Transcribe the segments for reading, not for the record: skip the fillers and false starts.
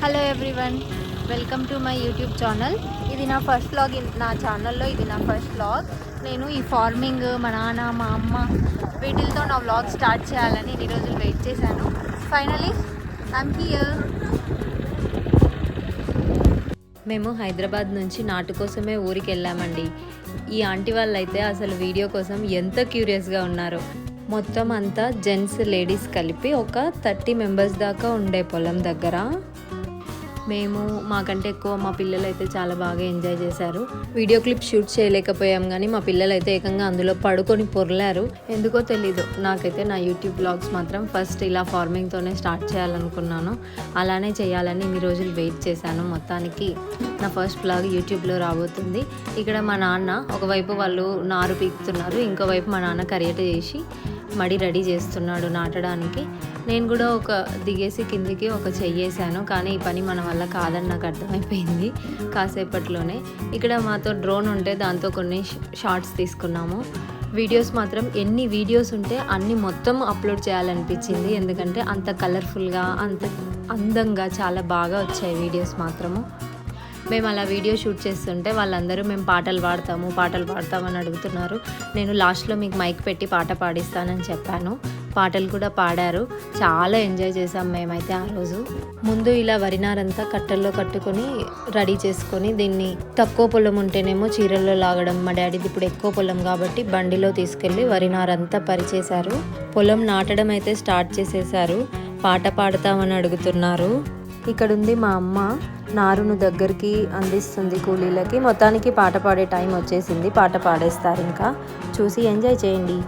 Hello everyone, welcome to my YouTube channel. ఇది నా first vlog. నా ఛానల్లో ఇది నా ఫస్ట్ వ్లాగ్. నేను ఈ ఫార్మింగ్, మా నాన్న, మా అమ్మ వీటితో నా వ్లాగ్ స్టార్ట్ చేయాలని ఇన్ని రోజులు వెయిట్ చేశాను. Finally I'm here. మేము హైదరాబాద్ నుంచి నాటు కోసమే ఊరికి వెళ్ళామండి. ఈ ఆంటీ వాళ్ళు అయితే అసలు వీడియో కోసం ఎంత క్యూరియస్గా ఉన్నారో. మొత్తం అంతా జెంట్స్ లేడీస్ కలిపి ఒక 30 మెంబర్స్ దాకా ఉండే పొలం దగ్గర. మేము మాకంటే ఎక్కువ మా పిల్లలు అయితే చాలా బాగా ఎంజాయ్ చేశారు. వీడియో క్లిప్ షూట్ చేయలేకపోయాం, కానీ మా పిల్లలు అయితే ఏకంగా అందులో పడుకొని పొర్లారు. ఎందుకో తెలీదు, నాకైతే నా యూట్యూబ్ బ్లాగ్స్ మాత్రం ఫస్ట్ ఇలా ఫార్మింగ్తోనే స్టార్ట్ చేయాలనుకున్నాను. అలానే చేయాలని ఇన్ని రోజులు వెయిట్ చేశాను. మొత్తానికి నా ఫస్ట్ బ్లాగ్ యూట్యూబ్లో రాబోతుంది. ఇక్కడ మా నాన్న ఒకవైపు వాళ్ళు నారు పీకుతున్నారు, ఇంకోవైపు మా నాన్న కరియట చేసి మడి రెడీ చేస్తున్నాడు నాటడానికి. నేను కూడా దిగేసి కిందికి చెయ్యేసాను, కానీ ఈ పని మన వల్ల కాదని నాకు అర్థమైపోయింది కాసేపట్లోనే. ఇక్కడ మాతో డ్రోన్ ఉంటే దాంతో కొన్ని షార్ట్స్ తీసుకున్నాము. వీడియోస్ మాత్రం ఎన్ని వీడియోస్ ఉంటే అన్ని మొత్తం అప్లోడ్ చేయాలనిపించింది, ఎందుకంటే అంత కలర్ఫుల్గా అంత అందంగా చాలా బాగా వచ్చాయి వీడియోస్ మాత్రము. మేము అలా వీడియో షూట్ చేస్తుంటే వాళ్ళందరూ మేము పాటలు పాడతామని అడుగుతున్నారు. నేను లాస్ట్లో మీకు మైక్ పెట్టి పాట పాడిస్తానని చెప్పాను. పాటలు కూడా పాడారు. చాలా ఎంజాయ్ చేసాం మేమైతే ఆ రోజు. ముందు ఇలా వరినారంతా కట్టల్లో కట్టుకొని రెడీ చేసుకొని దీన్ని తక్కువ పొలం ఉంటేనేమో చీరల్లో లాగడం, మా డాడీది ఇప్పుడు ఎక్కువ పొలం కాబట్టి బండిలో తీసుకెళ్ళి వరినారంతా పరిచేశారు. పొలం నాటడం అయితే స్టార్ట్ చేసేసారు. పాట పాడతామని అడుగుతున్నారు. ఇక్కడ ఉంది మా అమ్మ, నారును దగ్గరికి అందిస్తుంది కూలీలకి. మొత్తానికి పాట పాడే టైం వచ్చేసింది. పాట పాడేస్తారు, ఇంకా చూసి ఎంజాయ్ చేయండి.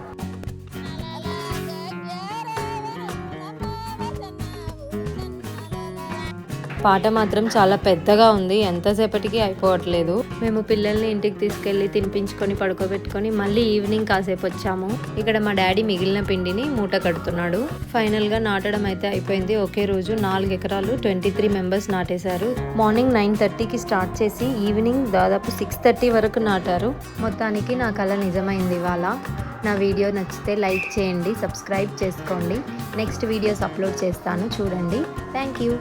పాట మాత్రం చాలా పెద్దగా ఉంది, ఎంతసేపటికి అయిపోవట్లేదు. మేము పిల్లల్ని ఇంటికి తీసుకెళ్ళి తినిపించుకొని పడుకోబెట్టుకొని మళ్ళీ ఈవినింగ్ కాసేపు వచ్చాము. ఇక్కడ మా డాడీ మిగిలిన పిండిని మూట కడుతున్నాడు. ఫైనల్గా నాటడం అయితే అయిపోయింది. ఒకే రోజు 4 ఎకరాలు 23 మెంబర్స్ నాటేశారు. మార్నింగ్ 9:30కి స్టార్ట్ చేసి ఈవినింగ్ దాదాపు 6:30 వరకు నాటారు. మొత్తానికి నా కల నిజమైంది ఇవాళ. నా వీడియో నచ్చితే లైక్ చేయండి, సబ్స్క్రైబ్ చేసుకోండి. నెక్స్ట్ వీడియోస్ అప్లోడ్ చేస్తాను, చూడండి. Thank you.